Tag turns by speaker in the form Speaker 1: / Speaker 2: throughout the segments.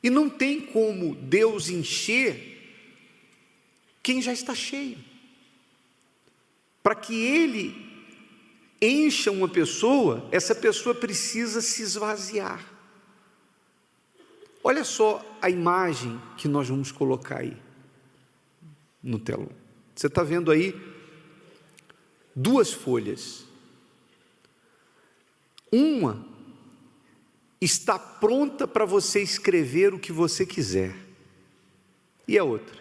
Speaker 1: E não tem como Deus encher quem já está cheio. Para que Ele encha uma pessoa, essa pessoa precisa se esvaziar. Olha só a imagem que nós vamos colocar aí no telão. Você está vendo aí duas folhas. Uma está pronta para você escrever o que você quiser. E a outra?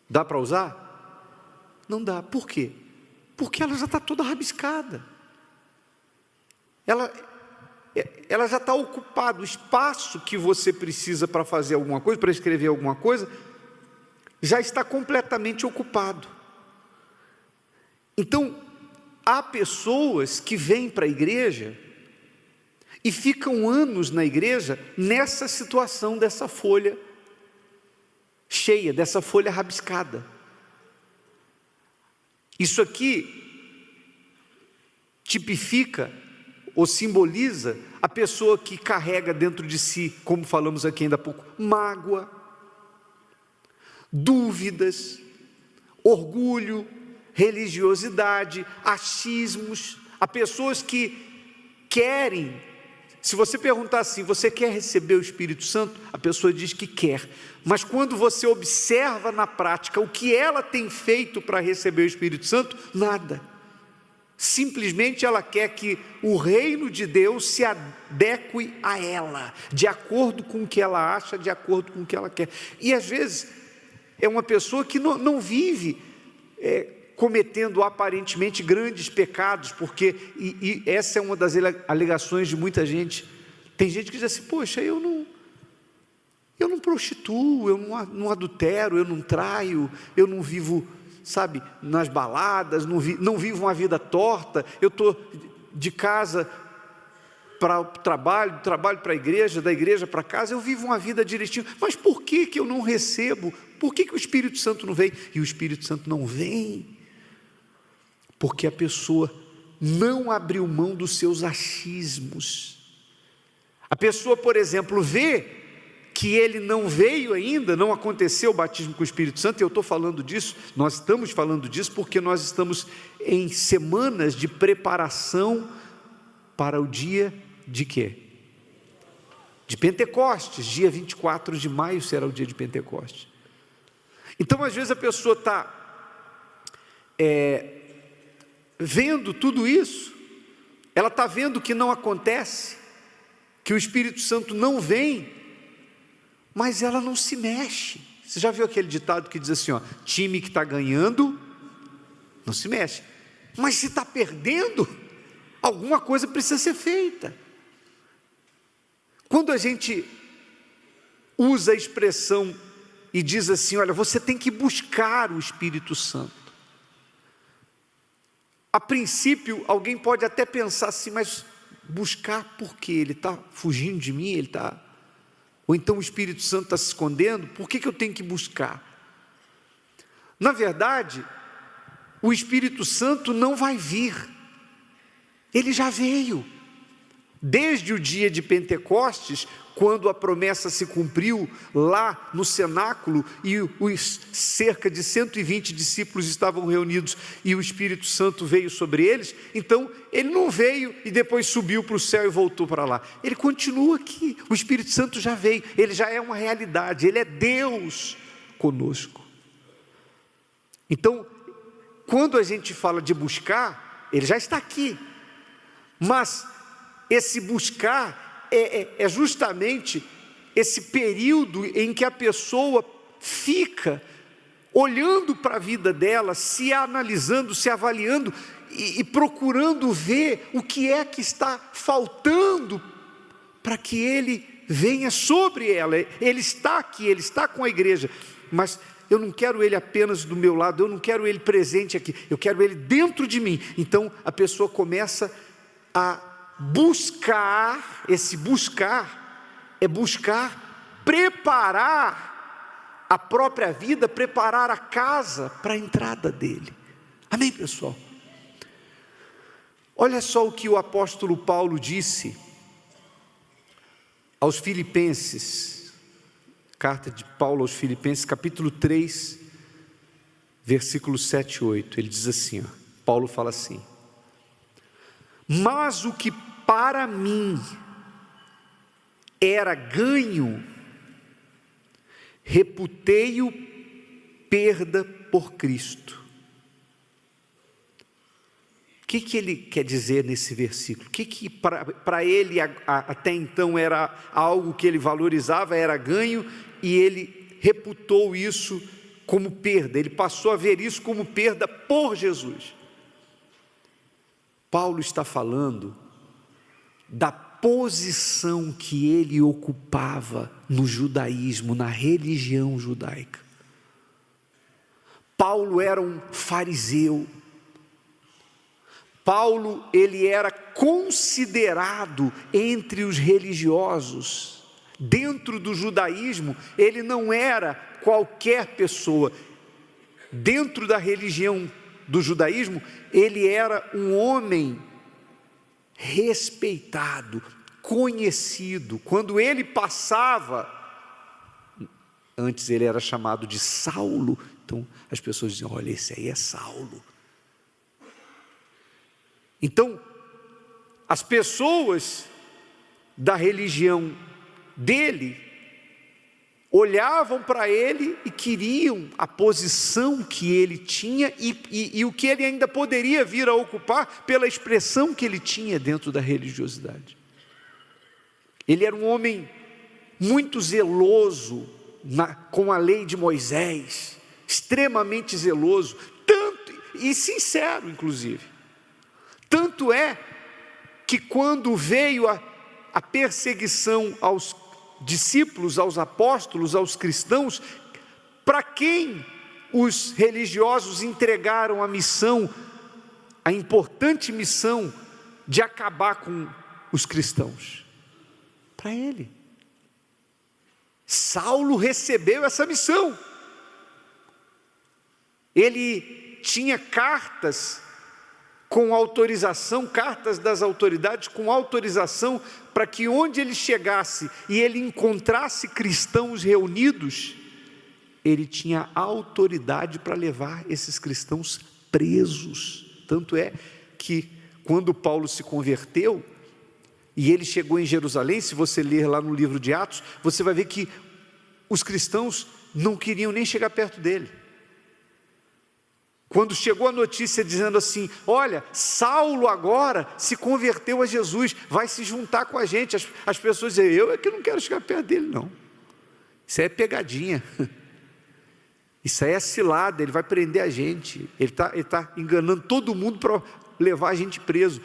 Speaker 1: Dá para usar? Não dá. Por quê? Porque ela já está toda rabiscada. Ela já está ocupada. O espaço que você precisa para fazer alguma coisa, para escrever alguma coisa, já está completamente ocupado. Então, há pessoas que vêm para a igreja e ficam anos na igreja nessa situação dessa folha cheia, dessa folha rabiscada. Isso aqui tipifica ou simboliza a pessoa que carrega dentro de si, como falamos aqui ainda há pouco, mágoa, dúvidas, orgulho, religiosidade, achismos. Há pessoas que querem. Se você perguntar assim, você quer receber o Espírito Santo? A pessoa diz que quer, mas quando você observa na prática o que ela tem feito para receber o Espírito Santo, nada. Simplesmente ela quer que o reino de Deus se adeque a ela, de acordo com o que ela acha, de acordo com o que ela quer. E às vezes é uma pessoa que não vive cometendo aparentemente grandes pecados, porque e essa é uma das alegações de muita gente. Tem gente que diz assim, poxa, eu não prostituo, eu não adultero, eu não traio, eu não vivo, sabe, nas baladas, não vivo uma vida torta, eu estou de casa para o trabalho, do trabalho para a igreja, da igreja para casa, eu vivo uma vida direitinho. Mas por que eu não recebo? Por que o Espírito Santo não vem? E o Espírito Santo não vem porque a pessoa não abriu mão dos seus achismos. A pessoa, por exemplo, vê que ele não veio ainda, não aconteceu o batismo com o Espírito Santo, e eu estou falando disso, nós estamos falando disso porque nós estamos em semanas de preparação para o dia de quê? De Pentecostes. Dia 24 de maio será o dia de Pentecostes. Então às vezes a pessoa está vendo tudo isso, ela está vendo que não acontece, que o Espírito Santo não vem, mas ela não se mexe. Você já viu aquele ditado que diz assim, ó, time que está ganhando, não se mexe, mas se está perdendo, alguma coisa precisa ser feita. Quando a gente usa a expressão e diz assim, olha, você tem que buscar o Espírito Santo. A princípio, alguém pode até pensar assim, mas buscar por quê? Ele está fugindo de mim? Ou então o Espírito Santo está se escondendo? Por que eu tenho que buscar? Na verdade, o Espírito Santo não vai vir. Ele já veio. Desde o dia de Pentecostes, quando a promessa se cumpriu lá no cenáculo e os cerca de 120 discípulos estavam reunidos e o Espírito Santo veio sobre eles, então ele não veio e depois subiu para o céu e voltou para lá. Ele continua aqui, o Espírito Santo já veio, ele já é uma realidade, ele é Deus conosco. Então, quando a gente fala de buscar, ele já está aqui, mas esse buscar é justamente esse período em que a pessoa fica olhando para a vida dela, se analisando, se avaliando e procurando ver o que é que está faltando para que Ele venha sobre ela. Ele está aqui, Ele está com a igreja, mas eu não quero Ele apenas do meu lado, eu não quero Ele presente aqui, eu quero Ele dentro de mim. Então a pessoa começa a buscar, esse buscar é buscar preparar a própria vida, preparar a casa para a entrada dele. Amém, pessoal? Olha só o que o apóstolo Paulo disse aos Filipenses, carta de Paulo aos Filipenses, capítulo 3, versículos 7 e 8, ele diz assim, ó, Paulo fala assim: mas o que para mim era ganho, reputei-o perda por Cristo. O que ele quer dizer nesse versículo? O que para ele até então era algo que ele valorizava, era ganho, e ele reputou isso como perda, ele passou a ver isso como perda por Jesus. Paulo está falando da posição que ele ocupava no judaísmo, na religião judaica. Paulo era um fariseu. Paulo, ele era considerado entre os religiosos. Dentro do judaísmo, ele não era qualquer pessoa. Dentro da religião do judaísmo, ele era um homem respeitado, conhecido. Quando ele passava, antes ele era chamado de Saulo, então as pessoas diziam: olha, esse aí é Saulo. Então, as pessoas da religião dele olhavam para ele e queriam a posição que ele tinha e o que ele ainda poderia vir a ocupar pela expressão que ele tinha dentro da religiosidade. Ele era um homem muito zeloso com a lei de Moisés, extremamente zeloso, tanto e sincero, inclusive. Tanto é que quando veio a perseguição aos discípulos, aos apóstolos, aos cristãos, para quem os religiosos entregaram a missão, a importante missão de acabar com os cristãos? Para ele. Saulo recebeu essa missão. Ele tinha cartas com autorização, cartas das autoridades com autorização, para que onde ele chegasse e ele encontrasse cristãos reunidos, ele tinha autoridade para levar esses cristãos presos. Tanto é que quando Paulo se converteu, e ele chegou em Jerusalém, se você ler lá no livro de Atos, você vai ver que os cristãos não queriam nem chegar perto dele. Quando chegou a notícia dizendo assim: olha, Saulo agora se converteu a Jesus, vai se juntar com a gente, as pessoas dizem: eu é que não quero chegar perto dele não, isso aí é pegadinha, isso aí é cilada, ele vai prender a gente, ele tá enganando todo mundo para levar a gente preso,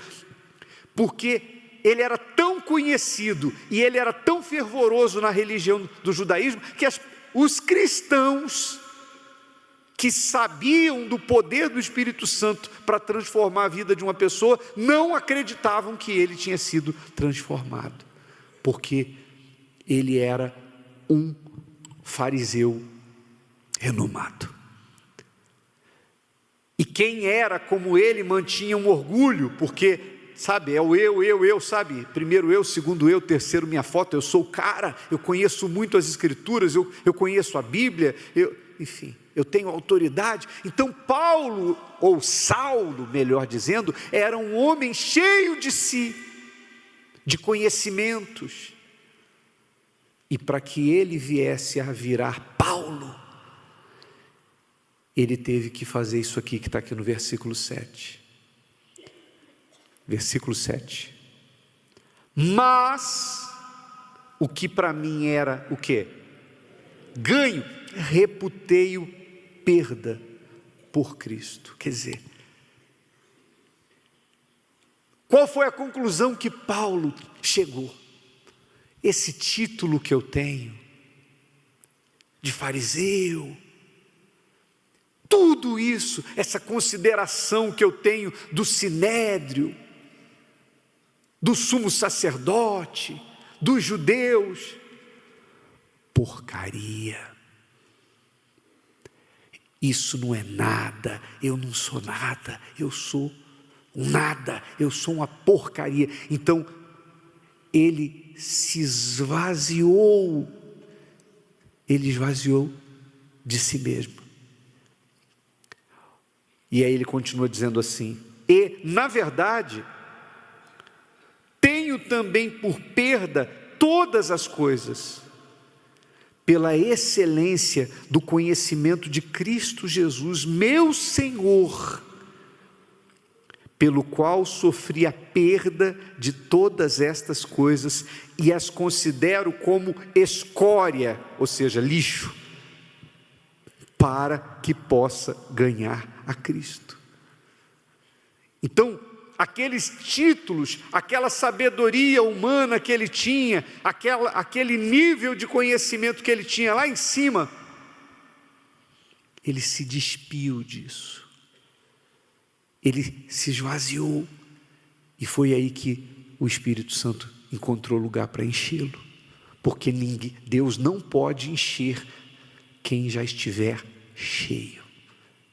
Speaker 1: porque ele era tão conhecido e ele era tão fervoroso na religião do judaísmo, que os cristãos que sabiam do poder do Espírito Santo para transformar a vida de uma pessoa, não acreditavam que ele tinha sido transformado, porque ele era um fariseu renomado. E quem era como ele mantinha um orgulho, porque, sabe, é o eu, sabe, primeiro eu, segundo eu, terceiro minha foto, eu sou o cara, eu conheço muito as escrituras, eu conheço a Bíblia, enfim, eu tenho autoridade. Então Paulo, ou Saulo, melhor dizendo, era um homem cheio de si, de conhecimentos, e para que ele viesse a virar Paulo, ele teve que fazer isso aqui, que está aqui no versículo 7, versículo 7, mas, o que para mim era, o quê? Ganho, reputei-o perda por Cristo. Quer dizer, qual foi a conclusão que Paulo chegou? Esse título que eu tenho, de fariseu, tudo isso, essa consideração que eu tenho do sinédrio, do sumo sacerdote, dos judeus, porcaria. Isso não é nada, eu não sou nada, eu sou nada, eu sou uma porcaria. Então, ele se esvaziou, ele esvaziou de si mesmo. E aí ele continua dizendo assim: e, na verdade, tenho também por perda todas as coisas, pela excelência do conhecimento de Cristo Jesus, meu Senhor, pelo qual sofri a perda de todas estas coisas e as considero como escória, ou seja, lixo, para que possa ganhar a Cristo. Então, aqueles títulos, aquela sabedoria humana que ele tinha, aquele nível de conhecimento que ele tinha lá em cima, ele se despiu disso, ele se esvaziou, e foi aí que o Espírito Santo encontrou lugar para enchê-lo, porque Deus não pode encher quem já estiver cheio.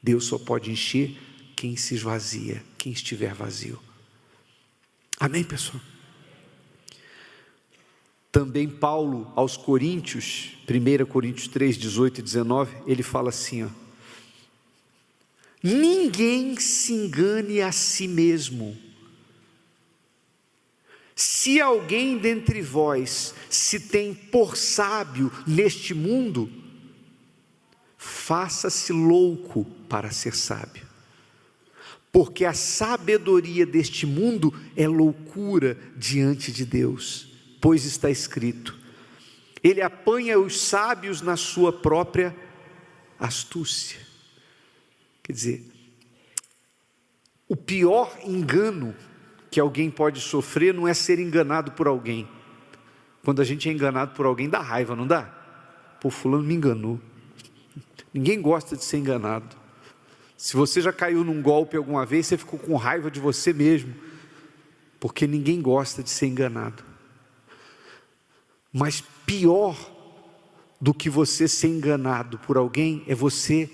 Speaker 1: Deus só pode encher quem se esvazia, quem estiver vazio. Amém, pessoal? Também Paulo aos Coríntios, 1 Coríntios 3, 18 e 19, ele fala assim, ó: ninguém se engane a si mesmo. Se alguém dentre vós se tem por sábio neste mundo, faça-se louco para ser sábio, porque a sabedoria deste mundo é loucura diante de Deus, pois está escrito: ele apanha os sábios na sua própria astúcia. Quer dizer, o pior engano que alguém pode sofrer não é ser enganado por alguém. Quando a gente é enganado por alguém, dá raiva, não dá? Pô, fulano me enganou. Ninguém gosta de ser enganado. Se você já caiu num golpe alguma vez, você ficou com raiva de você mesmo, porque ninguém gosta de ser enganado. Mas pior do que você ser enganado por alguém é você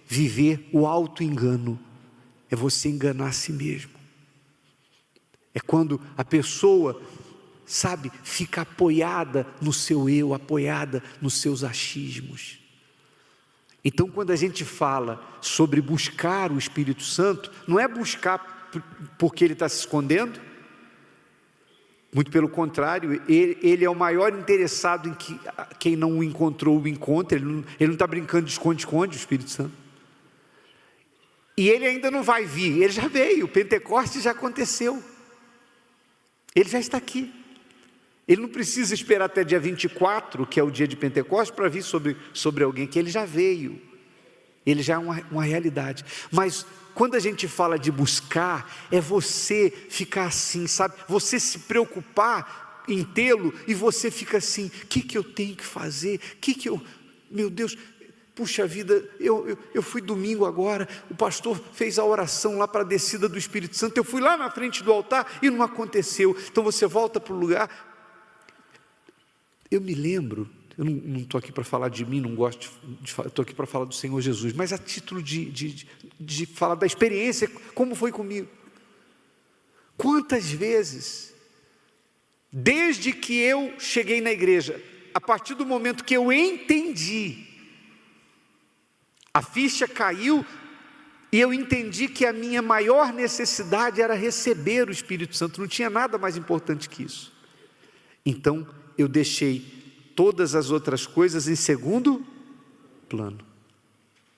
Speaker 1: viver o auto-engano, é você enganar a si mesmo. É quando a pessoa, sabe, fica apoiada no seu eu, apoiada nos seus achismos. Então, quando a gente fala sobre buscar o Espírito Santo, não é buscar porque ele está se escondendo, muito pelo contrário, ele é o maior interessado em que quem não o encontrou o encontre. Ele não está brincando de esconde-esconde, o Espírito Santo. E ele ainda não vai vir, ele já veio, o Pentecostes já aconteceu, ele já está aqui. Ele não precisa esperar até dia 24, que é o dia de Pentecostes, para vir sobre alguém, que ele já veio, ele já é uma realidade. Mas quando a gente fala de buscar, é você ficar assim, sabe, você se preocupar em tê-lo, e você fica assim: o que eu tenho que fazer, meu Deus, puxa vida, eu fui domingo agora, o pastor fez a oração lá para a descida do Espírito Santo, eu fui lá na frente do altar e não aconteceu. Então você volta para o lugar. Eu me lembro, eu não estou aqui para falar de mim, não gosto de falar, estou aqui para falar do Senhor Jesus, mas a título de falar da experiência, como foi comigo. Quantas vezes, desde que eu cheguei na igreja, a partir do momento que eu entendi, a ficha caiu, e eu entendi que a minha maior necessidade era receber o Espírito Santo, não tinha nada mais importante que isso. Então, eu deixei todas as outras coisas em segundo plano.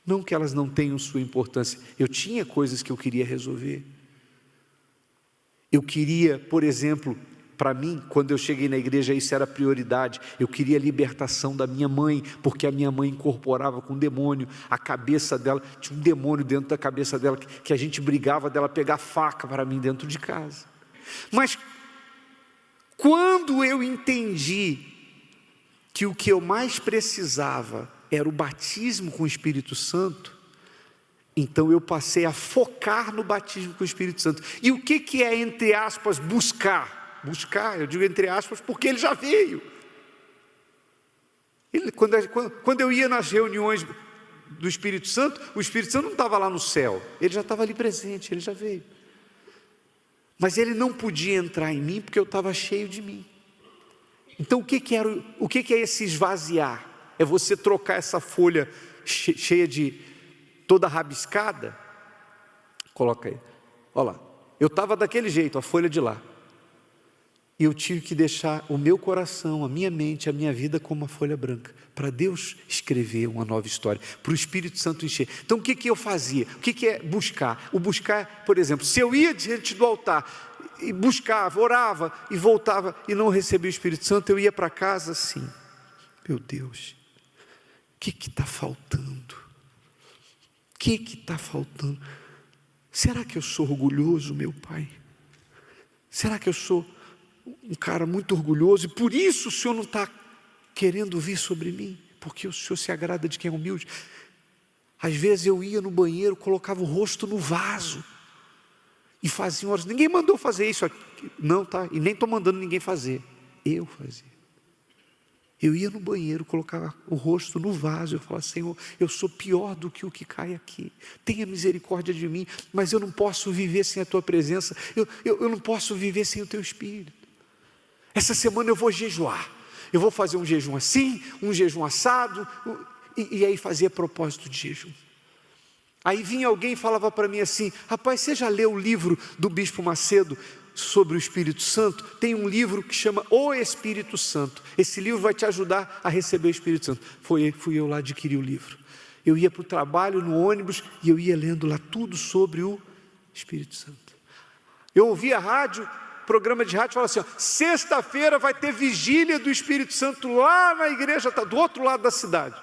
Speaker 1: Não que elas não tenham sua importância, eu tinha coisas que eu queria resolver. Eu queria, por exemplo, para mim, quando eu cheguei na igreja, isso era prioridade. Eu queria a libertação da minha mãe, porque a minha mãe incorporava com um demônio, a cabeça dela, tinha um demônio dentro da cabeça dela, que a gente brigava dela pegar faca para mim dentro de casa. Mas quando eu entendi que o que eu mais precisava era o batismo com o Espírito Santo, então eu passei a focar no batismo com o Espírito Santo. E o que é, entre aspas, buscar? Buscar, eu digo entre aspas, porque ele já veio. Quando eu ia nas reuniões do Espírito Santo, o Espírito Santo não estava lá no céu, ele já estava ali presente, ele já veio. Mas ele não podia entrar em mim porque eu estava cheio de mim. Então o que é esse esvaziar? É você trocar essa folha cheia de toda rabiscada? Coloca aí, olha lá, eu estava daquele jeito, a folha de lá, e eu tive que deixar o meu coração, a minha mente, a minha vida como uma folha branca, para Deus escrever uma nova história, para o Espírito Santo encher. Então o que eu fazia? O que é buscar? O buscar, por exemplo, se eu ia diante do altar e buscava, orava e voltava e não recebia o Espírito Santo, eu ia para casa assim, meu Deus, o que está faltando? O que está faltando? Será que eu sou orgulhoso, meu Pai? Será que eu sou um cara muito orgulhoso e por isso o Senhor não está querendo vir sobre mim? Porque o Senhor se agrada de quem é humilde. Às vezes eu ia no banheiro, colocava o rosto no vaso e fazia oração. Ninguém mandou fazer isso aqui, não, tá? E nem estou mandando ninguém fazer. Eu fazia. Eu ia no banheiro, colocava o rosto no vaso, eu falava: Senhor, eu sou pior do que o que cai aqui, tenha misericórdia de mim, mas eu não posso viver sem a Tua presença, eu não posso viver sem o Teu Espírito. Essa semana eu vou jejuar, eu vou fazer um jejum assim, um jejum assado, e aí fazia propósito de jejum. Aí vinha alguém e falava para mim assim: rapaz, você já leu o livro do Bispo Macedo sobre o Espírito Santo? Tem um livro que chama O Espírito Santo, esse livro vai te ajudar a receber o Espírito Santo. Fui eu lá adquirir o livro. Eu ia para o trabalho no ônibus e eu ia lendo lá tudo sobre o Espírito Santo. Eu ouvia rádio, programa de rádio, falava assim: sexta-feira vai ter vigília do Espírito Santo lá na igreja, tá do outro lado da cidade.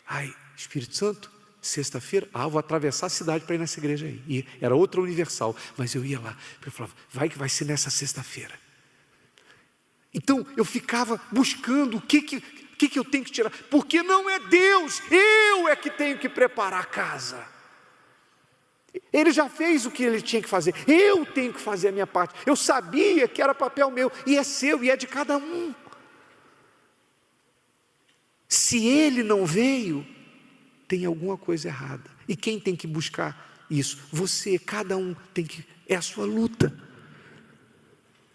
Speaker 1: Ai, Espírito Santo, sexta-feira, vou atravessar a cidade para ir nessa igreja aí. E era outra universal, mas eu ia lá, eu falava: vai que vai ser nessa sexta-feira. Então eu ficava buscando o que eu tenho que tirar, porque não é Deus, eu é que tenho que preparar a casa. Ele já fez o que ele tinha que fazer, eu tenho que fazer a minha parte. Eu sabia que era papel meu, e é seu, e é de cada um. Se ele não veio, tem alguma coisa errada. E quem tem que buscar isso? Você, cada um tem que, é a sua luta.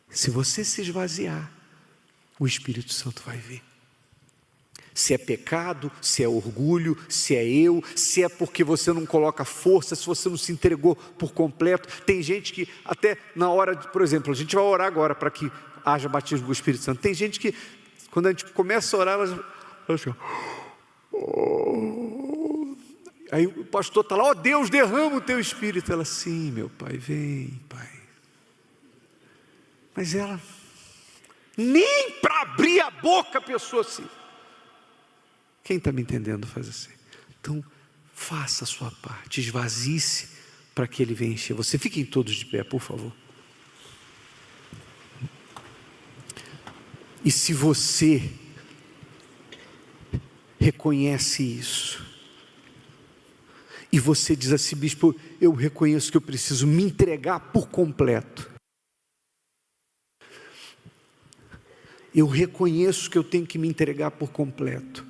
Speaker 1: Se você se esvaziar, o Espírito Santo vai vir. Se é pecado, se é orgulho, se é eu, se é porque você não coloca força, se você não se entregou por completo. Tem gente que até na hora, por exemplo, a gente vai orar agora para que haja batismo do Espírito Santo. Tem gente que, quando a gente começa a orar, ela assim, aí o pastor está lá: Deus, derrama o teu Espírito. Ela: sim, meu Pai, vem, Pai. Mas ela, nem para abrir a boca a pessoa assim. Quem está me entendendo faz assim. Então, faça a sua parte, esvazie-se para que Ele venha encher você. Fiquem todos de pé, por favor. E se você reconhece isso, e você diz assim: bispo, eu reconheço que eu preciso me entregar por completo, eu reconheço que eu tenho que me entregar por completo,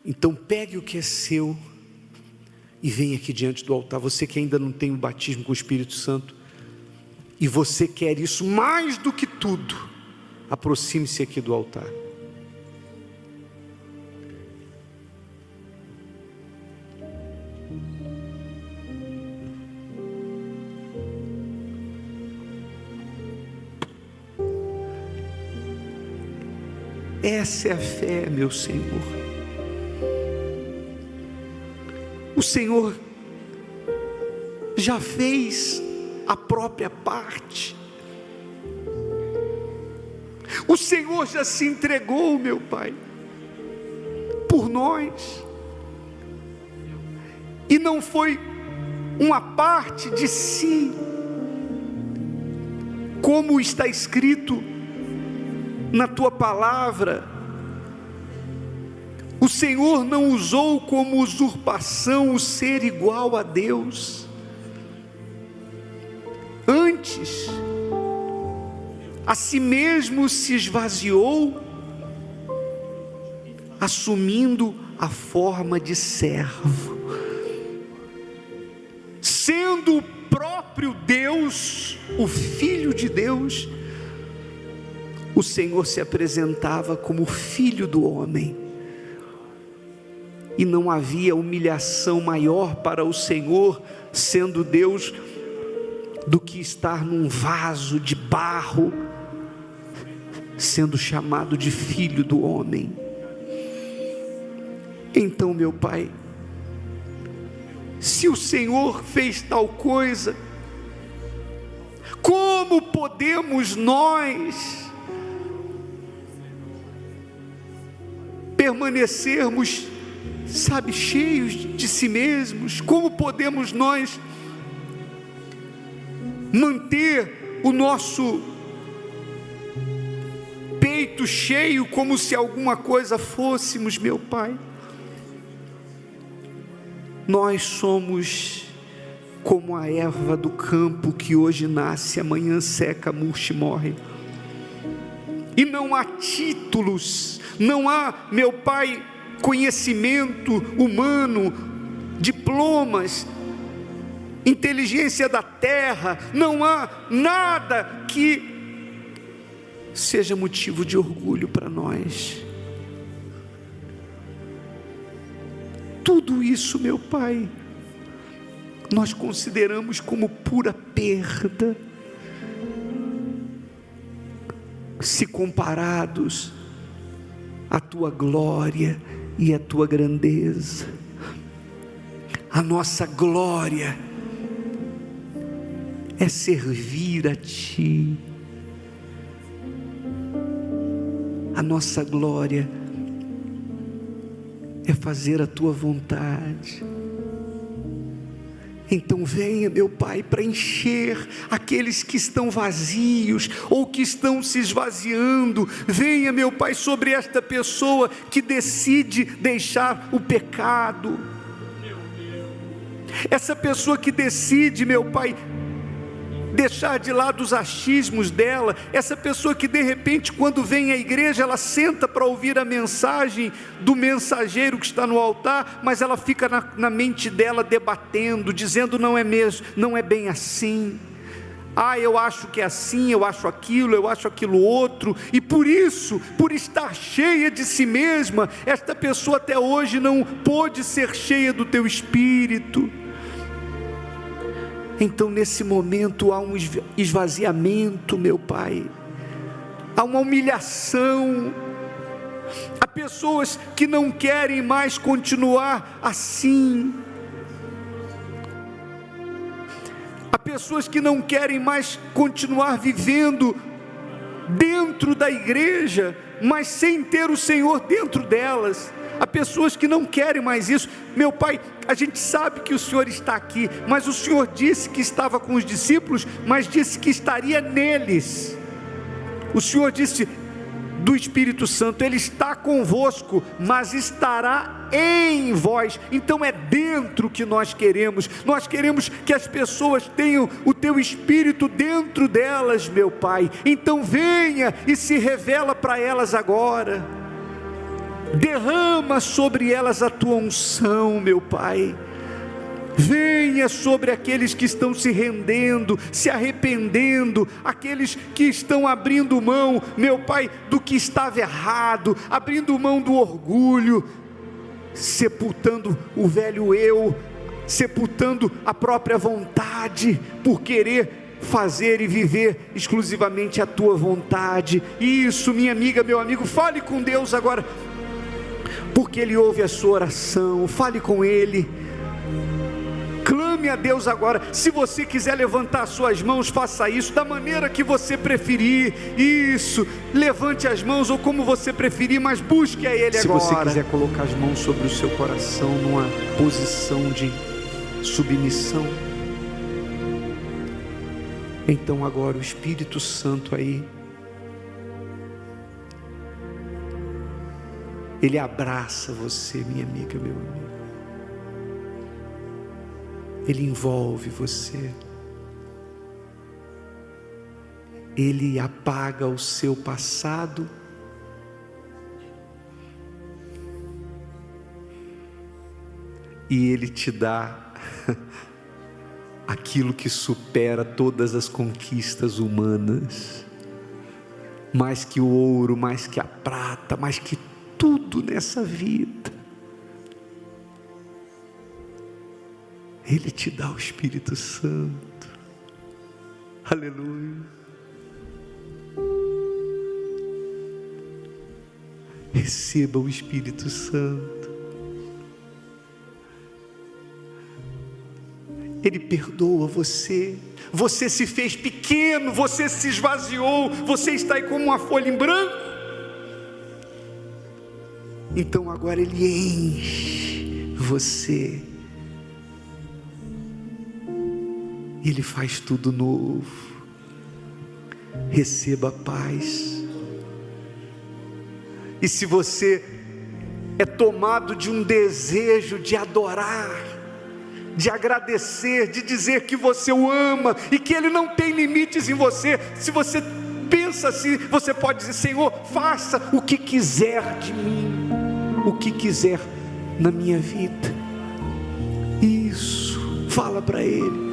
Speaker 1: então pegue o que é seu e venha aqui diante do altar. Você que ainda não tem o batismo com o Espírito Santo e você quer isso mais do que tudo, aproxime-se aqui do altar. Essa é a fé, meu Senhor. O Senhor já fez a própria parte. O Senhor já se entregou, meu Pai, por nós. E não foi uma parte de si, como está escrito na Tua palavra. O Senhor não usou como usurpação o ser igual a Deus. Antes, a si mesmo se esvaziou, assumindo a forma de servo, sendo o próprio Deus, o Filho de Deus, o Senhor se apresentava como Filho do homem, e não havia humilhação maior para o Senhor, sendo Deus, do que estar num vaso de barro, sendo chamado de Filho do homem. Então, meu Pai, se o Senhor fez tal coisa, como podemos nós permanecermos, cheios de si mesmos? Como podemos nós manter o nosso peito cheio como se alguma coisa fôssemos, meu Pai? Nós somos como a erva do campo que hoje nasce, amanhã seca, murcha e morre. E não há títulos, não há, meu Pai, conhecimento humano, diplomas, inteligência da terra, não há nada que seja motivo de orgulho para nós. Tudo isso, meu Pai, nós consideramos como pura perda, se comparados à Tua glória e à Tua grandeza. A nossa glória é servir a Ti. A nossa glória é fazer a Tua vontade. Então venha, meu Pai, para encher aqueles que estão vazios ou que estão se esvaziando. Venha, meu Pai, sobre esta pessoa que decide deixar o pecado, essa pessoa que decide, meu Pai, deixar de lado os achismos dela, essa pessoa que de repente quando vem à igreja, ela senta para ouvir a mensagem do mensageiro que está no altar, mas ela fica na mente dela debatendo, dizendo não é mesmo, não é bem assim, eu acho que é assim, eu acho aquilo outro, e por isso, por estar cheia de si mesma, esta pessoa até hoje não pôde ser cheia do Teu Espírito. Então nesse momento há um esvaziamento, meu Pai, há uma humilhação, há pessoas que não querem mais continuar assim, há pessoas que não querem mais continuar vivendo dentro da igreja, mas sem ter o Senhor dentro delas. Há pessoas que não querem mais isso. Meu Pai, a gente sabe que o Senhor está aqui, mas o Senhor disse que estava com os discípulos, mas disse que estaria neles. O Senhor disse do Espírito Santo, Ele está convosco, mas estará em vós. Então é dentro que nós queremos que as pessoas tenham o Teu Espírito dentro delas, meu Pai. Então venha e se revela para elas agora. Derrama sobre elas a Tua unção, meu Pai. Venha sobre aqueles que estão se rendendo, se arrependendo, aqueles que estão abrindo mão, meu Pai, do que estava errado, abrindo mão do orgulho, sepultando o velho eu, sepultando a própria vontade, por querer fazer e viver exclusivamente a Tua vontade. Isso, minha amiga, meu amigo, fale com Deus agora, porque Ele ouve a sua oração. Fale com Ele, clame a Deus agora. Se você quiser levantar suas mãos, faça isso da maneira que você preferir. Isso, levante as mãos ou como você preferir, mas busque a Ele agora. Se você quiser colocar as mãos sobre o seu coração numa posição de submissão, então agora o Espírito Santo aí, Ele abraça você, minha amiga, meu amigo. Ele envolve você. Ele apaga o seu passado. E Ele te dá aquilo que supera todas as conquistas humanas. mais que o ouro, mais que a prata, mais que tudo nessa vida, Ele te dá o Espírito Santo. Aleluia. Receba o Espírito Santo. Ele perdoa você. Você se fez pequeno, você se esvaziou, você está aí como uma folha em branco. Então agora Ele enche você. Ele faz tudo novo. Receba a paz. E se você é tomado de um desejo de adorar, de agradecer, de dizer que você o ama e que Ele não tem limites em você, se você pensa assim, você pode dizer: Senhor, faça o que quiser de mim, o que quiser na minha vida. Isso, fala para Ele.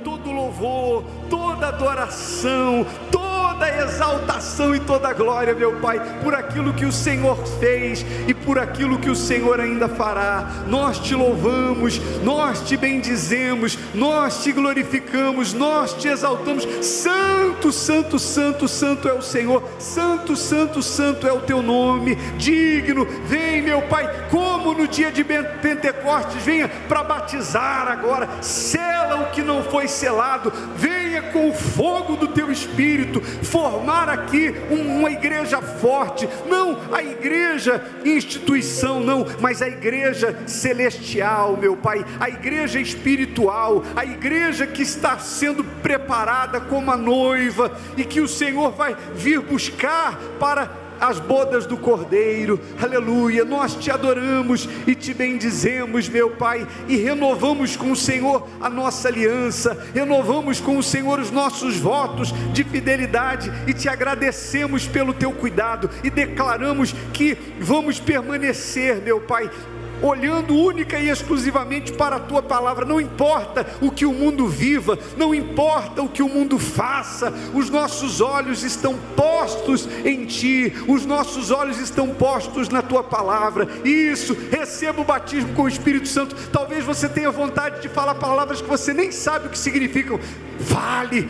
Speaker 1: Todo louvor, toda adoração, toda exaltação e toda glória, meu Pai, por aquilo que o Senhor fez e por aquilo que o Senhor ainda fará. Nós te louvamos, nós te bendizemos, nós te glorificamos, nós te exaltamos. Santo, santo, santo, santo é o Senhor. Santo, santo, santo é o teu nome. Digno, vem, meu Pai, como no dia de Pentecostes, venha para batizar agora, sela o que não foi selado, venha com o fogo do teu Espírito, formar aqui uma igreja forte, não a igreja instituição, não, mas a igreja celestial, meu Pai, a igreja espiritual, a igreja que está sendo preparada como a noiva, e que o Senhor vai vir buscar para as bodas do Cordeiro. Aleluia. Nós te adoramos e te bendizemos, meu Pai, e renovamos com o Senhor a nossa aliança, renovamos com o Senhor os nossos votos de fidelidade e te agradecemos pelo teu cuidado e declaramos que vamos permanecer, meu Pai, olhando única e exclusivamente para a tua palavra. Não importa o que o mundo viva, não importa o que o mundo faça, os nossos olhos estão postos em ti, os nossos olhos estão postos na tua palavra. Isso, receba o batismo com o Espírito Santo. Talvez você tenha vontade de falar palavras que você nem sabe o que significam. Fale,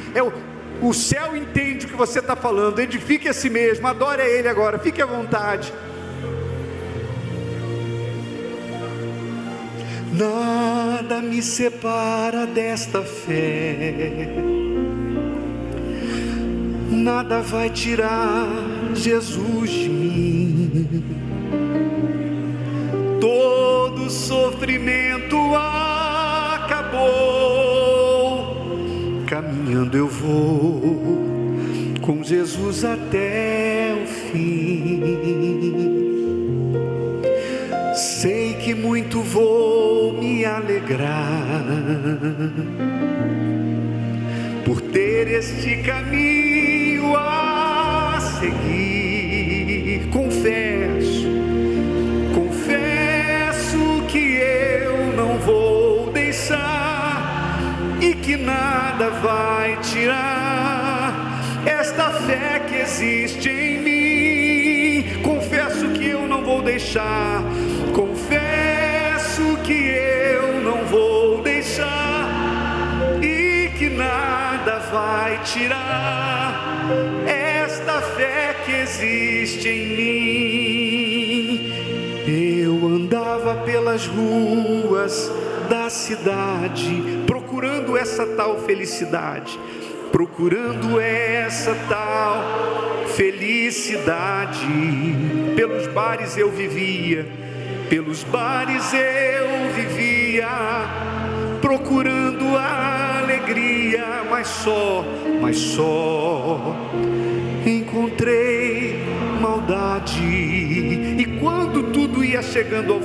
Speaker 1: o céu entende o que você está falando. Edifique a si mesmo, adore a Ele agora, fique à vontade. Nada me separa desta fé, nada vai tirar Jesus de mim. Todo sofrimento acabou, caminhando eu vou com Jesus até o fim. Sei que muito vou me alegrar por ter este caminho a seguir. Confesso que eu não vou deixar e que nada vai tirar esta fé que existe em mim. Confesso que eu não vou deixar. Confesso que eu não vou deixar e que nada vai tirar esta fé que existe em mim. Eu andava pelas ruas da cidade, procurando essa tal felicidade, procurando essa tal felicidade. Pelos bares eu vivia, pelos bares eu vivia, procurando a alegria, mas só encontrei maldade. E quando tudo ia chegando ao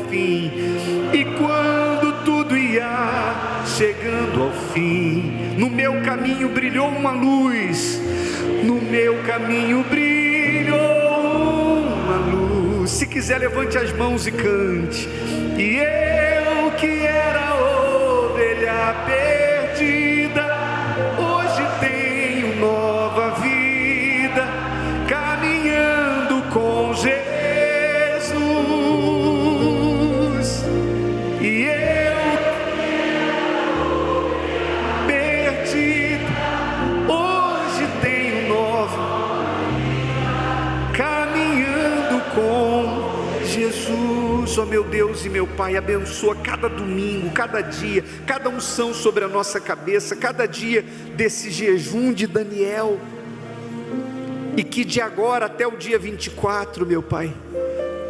Speaker 1: fim, no meu caminho brilhou uma luz, Se quiser, levante as mãos e cante. E eu que era ovelha perdida, hoje tenho nova vida. Deus, ó meu Deus e meu Pai, abençoa cada domingo, cada dia, cada unção sobre a nossa cabeça, cada dia desse jejum de Daniel, e que de agora até o dia 24, meu Pai,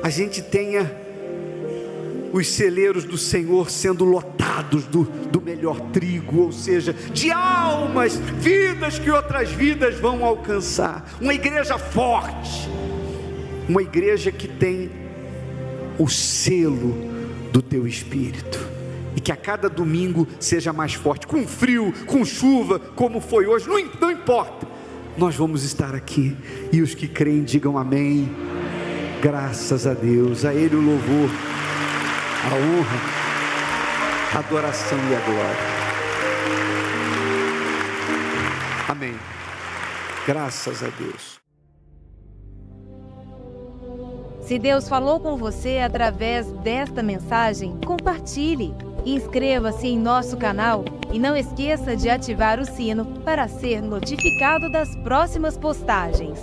Speaker 1: a gente tenha os celeiros do Senhor sendo lotados do melhor trigo, ou seja, de almas, vidas que outras vidas vão alcançar, uma igreja forte, uma igreja que tem o selo do Teu Espírito, e que a cada domingo seja mais forte, com frio, com chuva, como foi hoje, não importa, nós vamos estar aqui, e os que creem digam amém. Graças a Deus, a Ele o louvor, a honra, a adoração e a glória. Amém. Graças a Deus.
Speaker 2: Se Deus falou com você através desta mensagem, compartilhe. Inscreva-se em nosso canal e não esqueça de ativar o sino para ser notificado das próximas postagens.